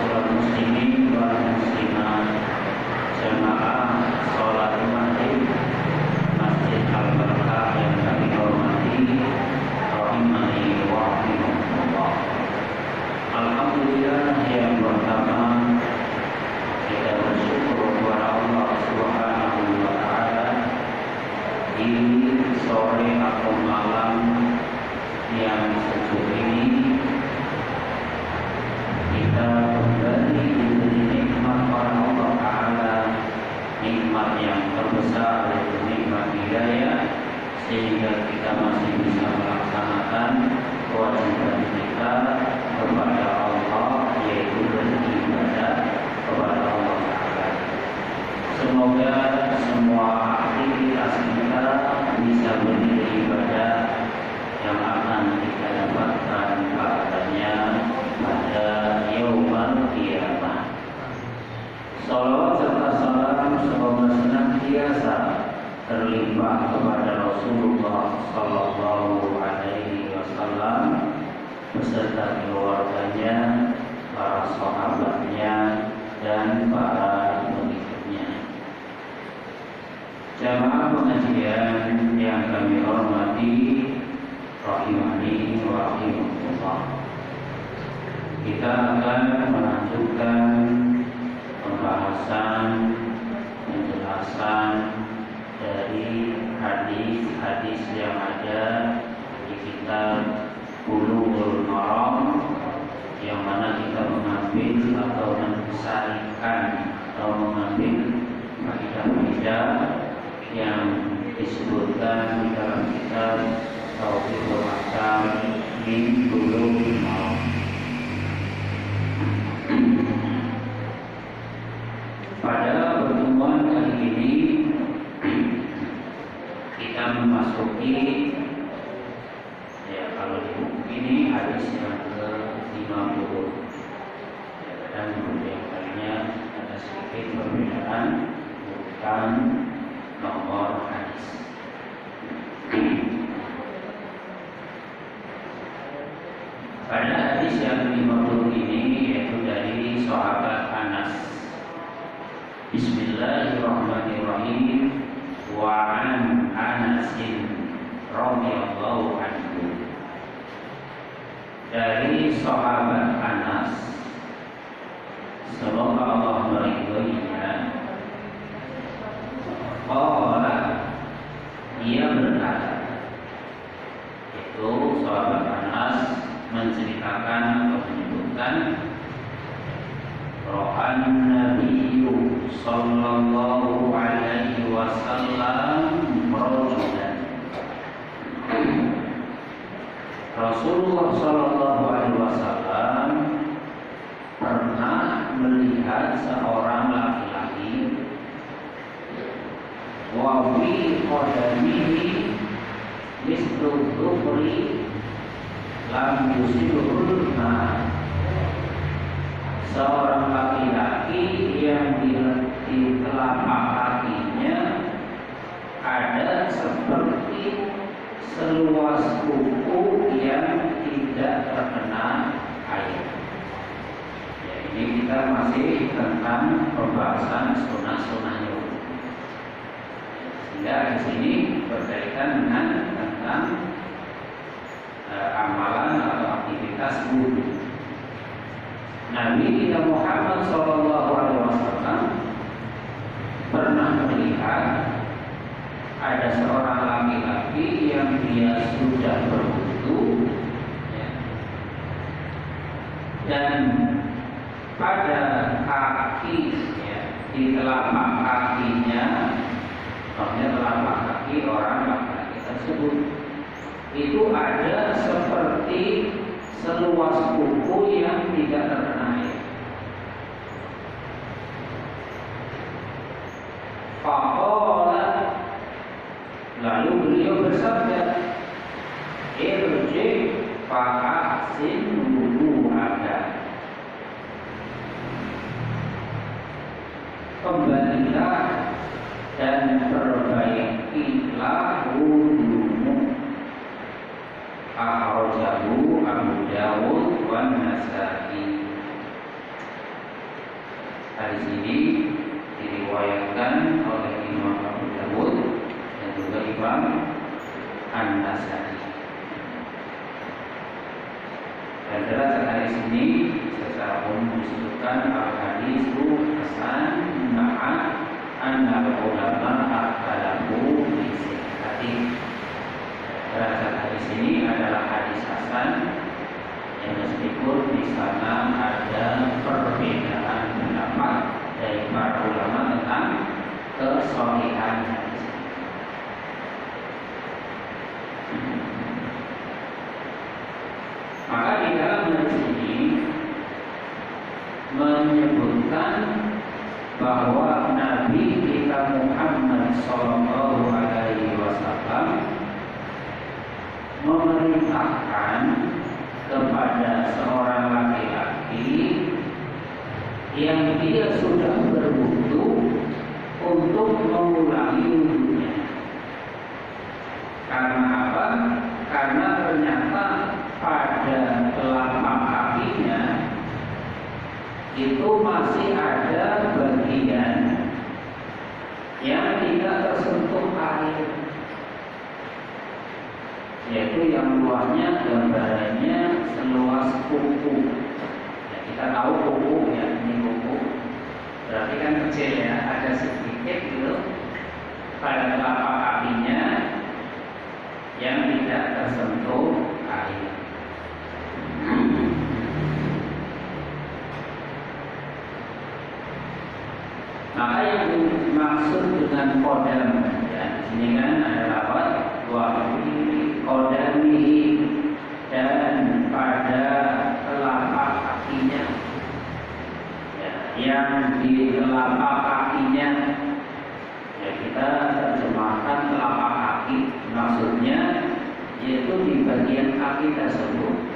ma'asyiral muslimin wal muslimat, jamaah sholat maghrib Masjid Al-Barkah yang kami hormati, rahimani wa rahimakumullah. Alhamdulillah, yang pertama kita bersyukur kepada Allah Subhanahu wa taala di sore atau malam yang sejuk ini kita kembali diberi nikmat oleh Allah Ta'ala, nikmat yang terbesar yaitu nikmat hidayah, sehingga kita masih bisa melaksanakan kewajiban kita kepada Allah, yaitu beribadah kepada Allah Ta'ala. Semoga semua aktivitas kita bisa menjadi ibadah yang akan kita dapatkan pahalanya pada yaumul qiyamah. Salawat serta salam semoga senantiasa terlimpah kepada Rasulullah Sallallahu Alaihi Wasallam beserta keluarganya, para sahabatnya, dan para pengikutnya. Jamaah pengajian yang kami hormati, rahimani wa rahimakumullah. Kita akan melanjutkan pembahasan penjelasan dari hadis-hadis yang ada di kitab Bulughul Maram, yang mana kita mengambil atau membesarkan atau mengambil faedah-faedah yang disebutkan di dalam kitab Tauhidul Ahkam min Bulughul Maram. Pada pertemuan kali ini kita memasuki, ya kalau di buku ini hadis yang ke-50, dan kemudian kalinya ada sedikit perbedaan bukan nomor hadis. Pada hadis yang ke-50 ini yaitu dari sahabat Anas. Bismillahirrahmanirrahim. Wa an Anasin radhiyallahu anhu. Dari sahabat Anas, semoga Allah meridhoinya, qala, ia berkata, itu sahabat Anas menceritakan atau menyebutkan, Rohan Nabiyyu sallallahu alaihi wasallam rajulan. Rasulullah sallallahu alaihi wasallam pernah melihat seorang laki-laki, wa fi qadamihi mislu dhufri lam yusibul ma. Seorang laki-laki yang di telapak kakinya ada seperti seluas kuku yang tidak terkena air. Ya, ini kita masih tentang pembahasan sunnah-sunnahnya. Sehingga di sini berkaitan dengan tentang amalan atau aktivitas wudu. Nabi kita Muhammad SAW pernah melihat ada seorang laki-laki yang dia sudah berwudu, ya, dan pada kaki, ya, di telapak kakinya, maksudnya telapak kaki orang laki-laki tersebut, itu ada seperti seluas kuku yang tidak terkena air. Faqala, lalu beliau bersabda, irji fa'ahsin wudu'aka. Kembalilah dan perbaikilah wudu'mu. Akhrajahu Abu Dawud wa Nasa'i. Hadis ini diriwayatkan oleh Imam Abu Dawud dan juga Imam An-Nasai. Dan dalam hadis ini secara umum disebutkan al-hadis hasan ma'a anna ulama akhtalafu fi sihhati. Dalam hadis ini adalah hadis hasan yang meskipun di sana ada perbedaan pendapat dari para ulama tentang kesohihan hadis. Maka di dalam hadis ini menyebutkan bahwa Nabi kita Muhammad Sallallahu Alaihi Wasallam memerintahkan kepada seorang laki-laki yang dia sudah berwudu untuk mengulangi wudunya. Karena apa? Karena ternyata pada telapak kakinya itu masih ada bagian yang tidak tersentuh air, yaitu yang luasnya gambarannya seluas kuku. Ya, kita tahu kuku ya, ini kuku berarti kan kecil ya, ada sedikit gitu pada telapak kakinya yang tidak tersentuh air. Maka yang dimaksud dengan kodam ya, di sini kan adalah apa? Kodamihi, dan pada telapak kakinya ya, yang di telapak kakinya ya, kita terjemahkan telapak kaki, maksudnya yaitu di bagian kaki tersebut.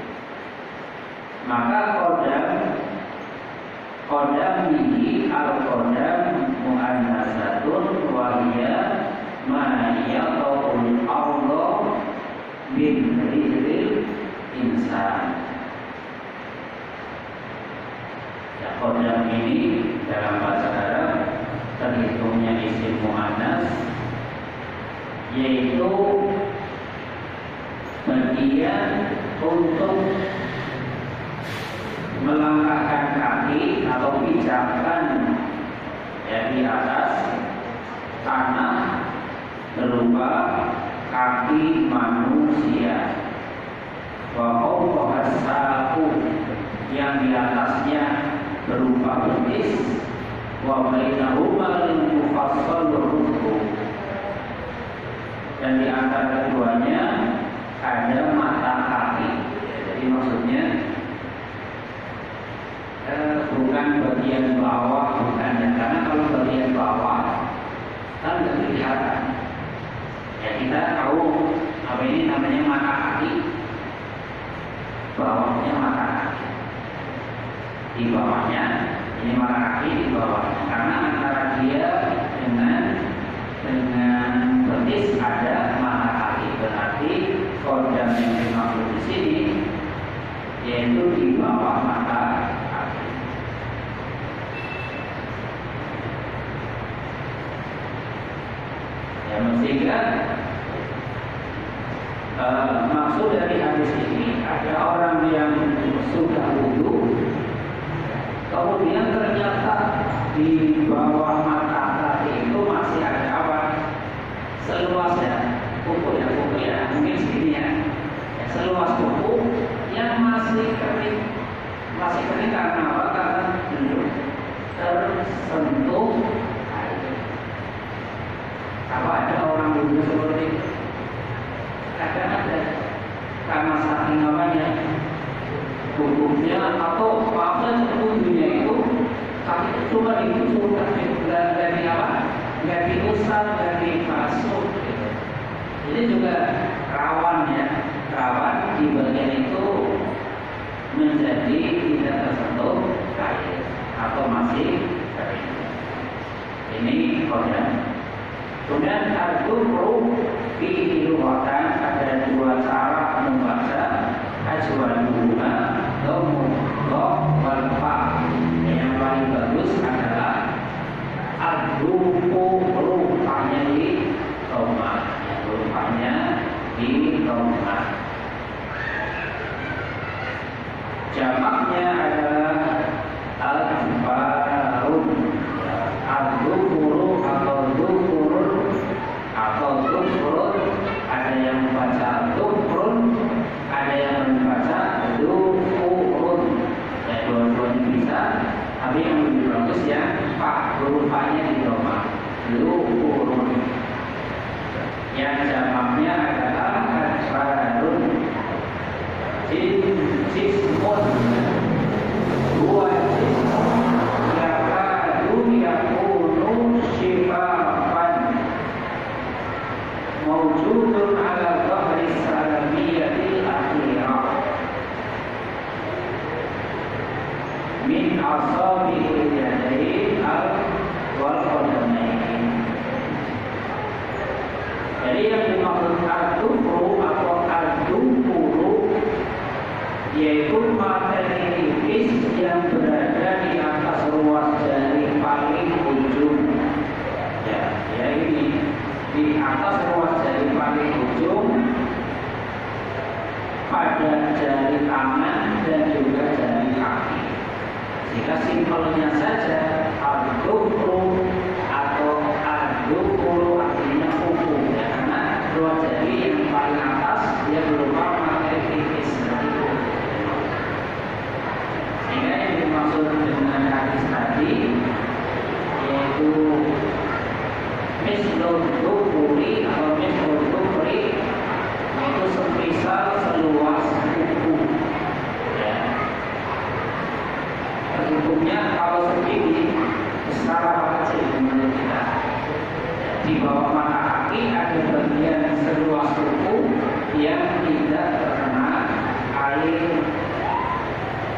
Maka kodamihi al-kodam mu'annasatun wahiyya ma yaqul Allah bin rijlil insan. Ya, kodam ini dalam bahasa Arab terhitungnya isim mu'annas, yaitu bagian untuk melangkahkan kaki atau pijakan ya, di atas tanah berupa kaki manusia. Wa fawqahu, yang di atasnya berupa betis. Wa bainahuma al-mufassalur ruku, dan di antara keduanya ada mata kaki. Jadi maksudnya bukan bagian bawah, bukan ya, karena kalau bagian bawah kan nggak kelihatan. Ya, kita tahu apa ini namanya mata kaki, bawahnya mata kaki, di bawahnya ini mata kaki, di bawahnya, karena antara dia dengan betis ada mata kaki. Berarti kodam yang dimaksud di sini yaitu di bawah mata kaki. Ya, sehingga maksud dari hadis ini, ada orang yang sudah wudu, kemudian ternyata di bawah mata kaki itu masih ada apa? Seluas ya, kuku ya, mungkin segini ya, seluas kuku yang masih kering karena apa? Karena belum tersentuh air. Apa ada orang wudu seperti itu? Kadang ada, karena saking namanya wudhunya atau maksudnya wudhunya itu kaki cuma sudah dari apa? Nggak diusap, nggak dibasuh gitu. Ini juga rawan ya, rawan di bagian itu menjadi tidak tersentuh air atau masih kering. Ini kodam. Kemudian al-gufru fi lughatan, ada dua cara membaca ajwaluhuma dhammul wal fa. Yang paling bagus adalah Jamaknya adalah al-farun, al-dukuru atau dukurun atau dukurun. Ada yang membaca dukurun, ada yang membaca dukurun. Ya, dua-duanya bisa, tapi yang lebih bagus ya pak huruf A-nya di doma, dukurun. Yang jamaknya adalah al-farun. Jismun huwa jismun yakadu yakunu shifafan mawjudun ala dhahri salamiyatil akhirah min asabi'il yadayn wal qadamain. Jadi yang dimaksud al-dukru atau al-dukuru yaitu materi tipis yang berada di atas ruas jari paling ujung. Ya ini di atas ruas jari paling ujung pada jari tangan dan juga jari kaki. Jika simpelnya saja al-dukru atau al-dukuru artinya kuku ya, karena ruas jari yang paling atas dia berupa materi tipis. Sehingga yang dimaksud dengan hadis tadi yaitu mislul dukuri atau mislul dukuri itu semisal seluas kuku ya. Hukumnya kalau segini besar apa kecil menurut kita. Di bawah mata kaki ada bagian seluas kuku yang tidak terkena air,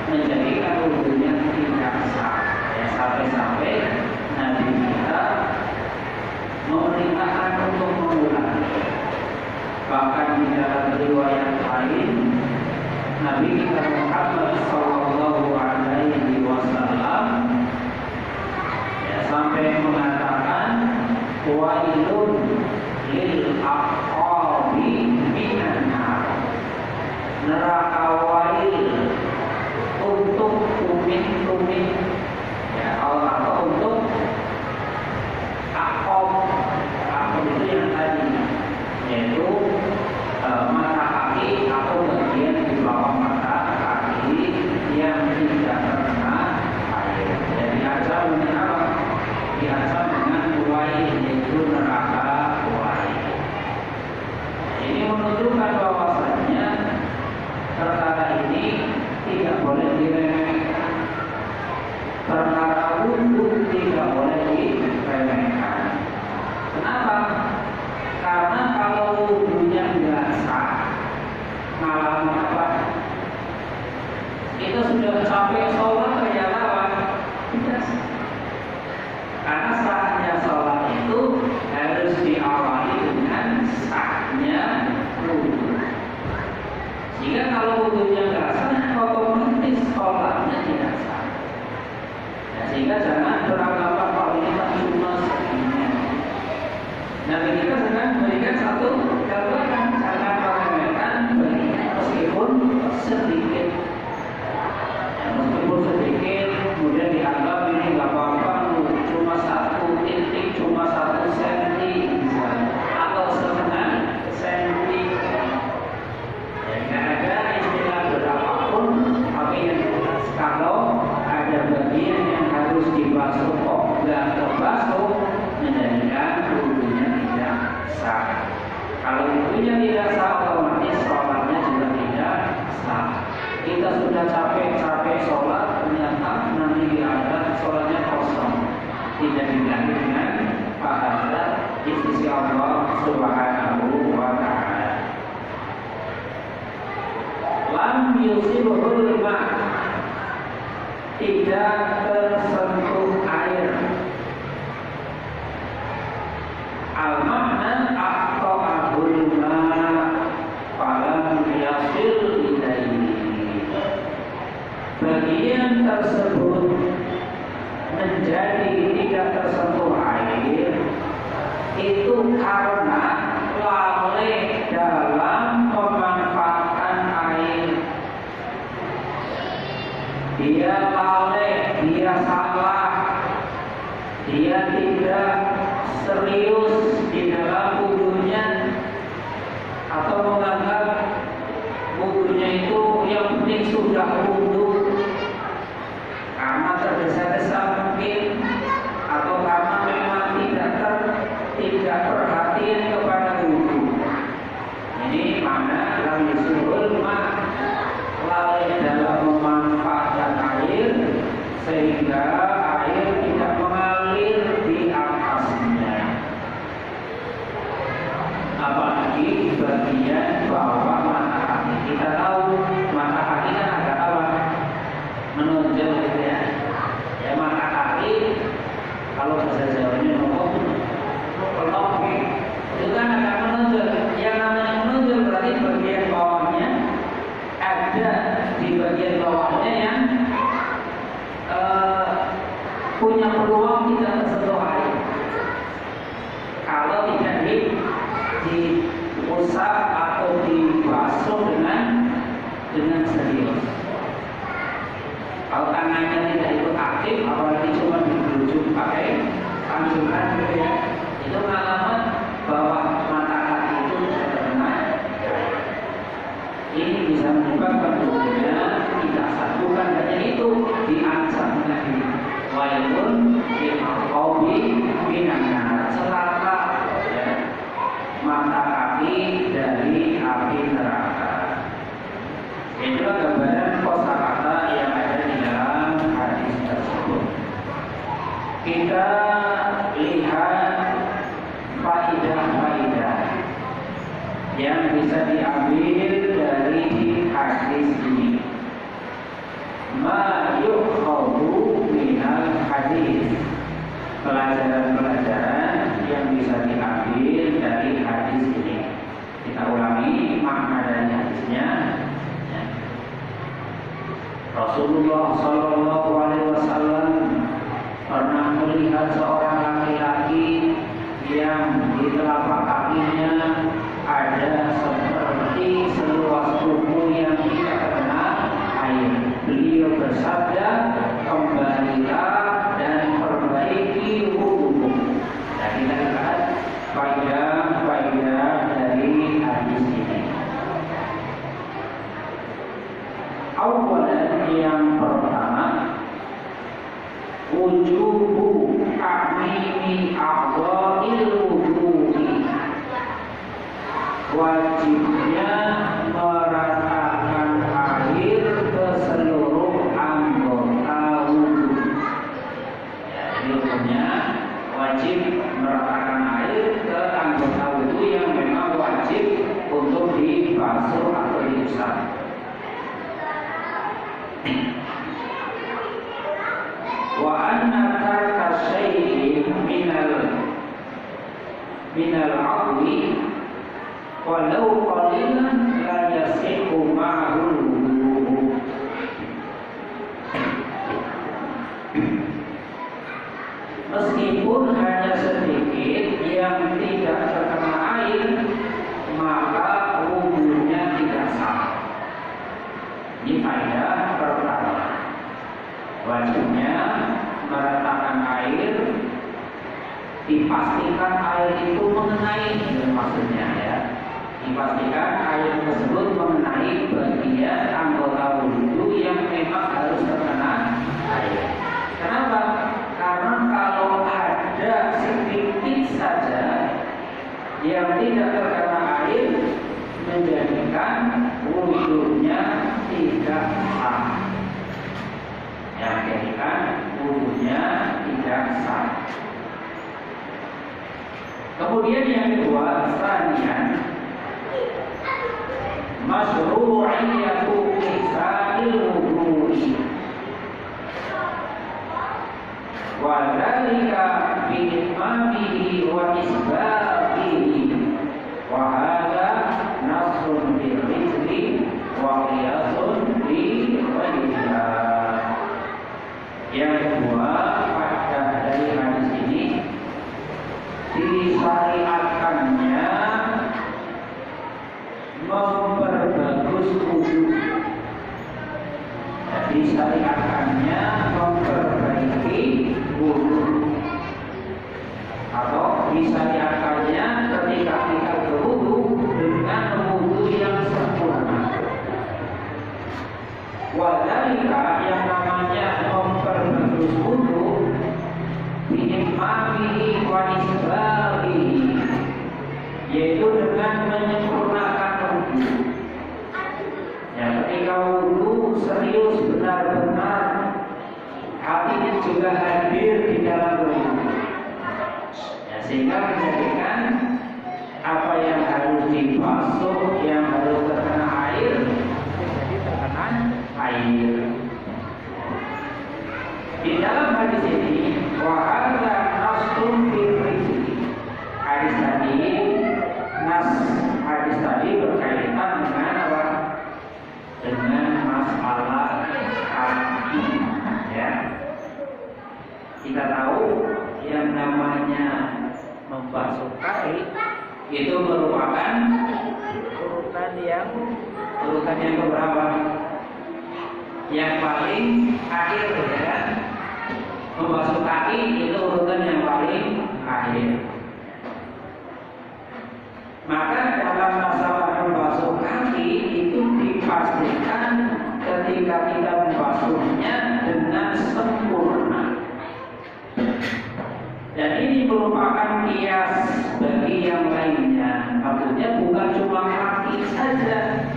menjadikan wudhunya tidak sah. Ya, sampai-sampai Nabi kita memerintahkan untuk mengulangi. Bahkan di dalam riwayat lain Nabi kita Muhammad Sallallahu Alaihi Wasallam ya, sampai mengatakan wailun lil aqabi minan nar, neraka wail untuk tumit-tumit ya, atau untuk akob itu yang tadi yaitu mata kaki atau bagian di bawah mata kaki yang tidak terkena air. Jadi diancam dengan apa? Diancam dengan wail, yaitu neraka wail. Ini menunjukkan bahwasannya perkara ini tidak boleh diremehkan. Perkara wudhu tidak boleh diremehkan. Kenapa? Karena kalau wudhunya nggak sah, malah apa? Itu sudah sampai sholat ternyata apa? Tidak sah. Karena sahnya sholat itu harus diawali dengan sahnya wudhu. Jika kalau wudhunya nggak sah, otomatis sholatnya tidak sah. Ya, sehingga jangan beranggapan kalau ini cuma segini. Nabi kita sedang memberikan satu gambaran, jangan meremehkan meskipun sedikit. Ya, meskipun sedikit, kemudian dianggap ini nggak apa-apa, cuma 1 titik, cuma 1 senti misalnya, atau setengah senti. Nggak ada istilah berapapun, tapi yang jelas kalau ada bagian yang harus dibasuh kok nggak terbasuh, menjadikan wudhunya tidak sah. Kalau wudhunya tidak sah, otomatis sholatnya juga tidak sah. Kita sudah capek-capek sholat, ternyata nanti dianggap sholatnya kosong, tidak diganti dengan pahala di sisi Allah Subhanahu wa Ta'ala. Lam yusibul ma, tidak tersentuh air. Al-makna aqta'ahul ma falam yasil ilaihi. Bagian tersebut menjadi tidak tersentuh air itu karena lalai dalam pemanfaatan air. dia lalai, dia salah, dia tidak serius di dalam wudunya, atau menganggap wudunya itu yang penting sudah wudu karena tergesa-gesa mungkin, atau karena memang tidak perhatian kepada wudu. Ini mana lam yusul ma, lalai dalam memanfaatkan air sehingga air tidak mengalir di atasnya, apalagi di bagian bawah mata kaki. Kita tahu mata kaki kan agak apa, menonjol gitu ya. Ya mata kaki kalau bahasa Jawanya nopo pelok itu kan agak menonjol. Yang namanya menonjol berarti bagian bawahnya ada, di bagian bawahnya yang punya peluang tidak tersentuh air kalau tidak diusap atau dibasuh dengan serius. Kalau tangannya tidak ikut aktif, apalagi cuma digerujuk pakai sanjuran gitu ya, itu alamat bahwa mata kaki itu terkena air. Ini bisa menyebabkan tubuhnya tidak satu, kan hanya itu diancam Nabi walaupun dimakobi binana celaka ya, mata kaki dari api neraka. Itulah gambaran kosakata yang ada di dalam hadis tersebut. Kita lihat faidah-faidah yang bisa diambil dari hadis ini. Ma yukhadu minal hadis, pelajaran-pelajaran yang bisa diambil dari hadis ini. Kita ulangi makna dari hadisnya. Rasulullah Shallallahu Alaihi Wasallam pernah melihat seorang laki-laki yang di telapak kakinya ada seperti seluas tubuh yang tidak terkena air. Beliau bersabda, kembalilah dan perbaiki wudu. Jadi kita lihat faedah-faedah dari hadis ini. Awalan, yang pertama, wujubu ta'mimi a'dha'il wudu'i, wajibnya meratakan air ke seluruh anggota wudu. Ya, ini hukumnya wajib meratakan air ke anggota wudu yang memang wajib untuk dibasuh atau diusap. Wa anna tarka syai'in minal 'adwi walau qalilan la yasihu ma'ahul wudu. Meskipun hanya sedikit yang tidak terkena air, maka wudunya tidak sah. Ini faedah pertama. Wajibnya meratakan air, dipastikan air itu mengenai, maksudnya ya, dipastikan air tersebut mengenai bagian anggota wudu yang memang harus terkena air. Kenapa? Karena kalau ada sedikit saja yang tidak terkena air, menjadikan wudunya tidak sah. Yang menjadikan wudunya tidak sah. Kemudian yang kedua, sanian, masyru'iyatu ihsanil wudu'i wa dzalika bi itmamihi wa isbaghihi wa hadza nasun bil rizqi wa qiyasun bi ghayriha. Yang kedua, faedah dari hadis ini, disyariatkannya memperbagus wudu. Jadi disyariatkannya memperbaiki wudu, atau disyariatkannya ketika kita berwudu dengan wudu yang sempurna. Wadalika yang namanya memperbagus wudu bi'imamihi wa isbahi, yaitu dengan menyempurnakan wudu. Ya, ketika wudu serius benar-benar, hatinya juga hadir di dalam wudu. Ya, sehingga menjadikan apa yang harus dibasuh, yang harus terkena air, jadi terkena air. Di dalam hadis ini, wa hadza nasun fil rizqi. Hadis tadi berkaitan dengan apa? Dengan masalah kaki. Ya. Kita tahu yang namanya membasuh kaki itu merupakan urutan yang keberapa? Yang paling akhir, ya kan? Membasuh kaki itu urutan yang paling akhir. Maka dalam masalah membasuh kaki itu dipastikan ketika kita membasuhnya dengan sempurna. Dan ini merupakan kias bagi yang lainnya. Maksudnya bukan cuma kaki saja,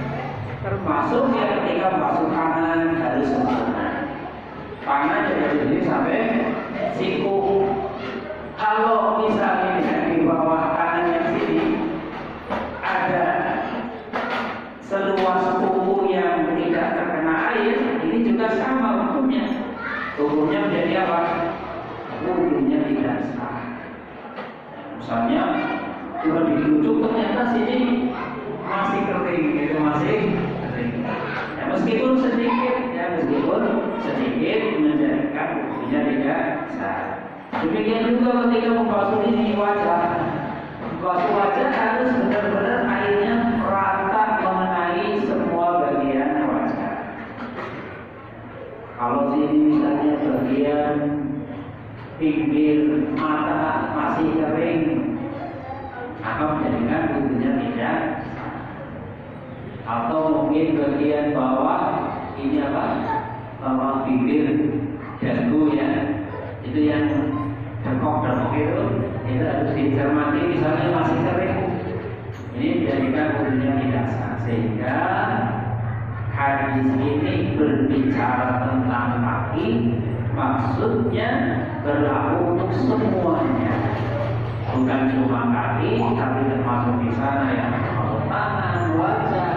termasuk ya ketika membasuh tangan harus sempurna. Tangan dari sini sampai siku. Kalau misalnya di bawah tangan yang sini ada seluas kuku yang tidak terkena air, ini juga sama hukumnya. Hukumnya menjadi apa? Hukumnya tidak sah. Misalnya cuma dirujuk ternyata sini masih kering, itu masih kering. Ya, meskipun sedikit menjadikan hukumnya tidak sah. Demikian juga ketika membasuh ini wajah. Membasuh wajah harus benar-benar airnya rata mengenai semua bagian wajah. Kalau sini misalnya bagian pinggir mata masih kering, maka menjadikan wudunya tidak sah. Atau mungkin bagian bawah ini apa? Bawah bibir dagu ya, itu yang dengkok itu harus dicermati, misalnya masih kering, ini menjadikan wudunya tidak sah. Sehingga hadis ini berbicara tentang kaki, maksudnya berlaku untuk semuanya, bukan cuma kaki, tapi termasuk di sana yang termasuk tangan, wajah,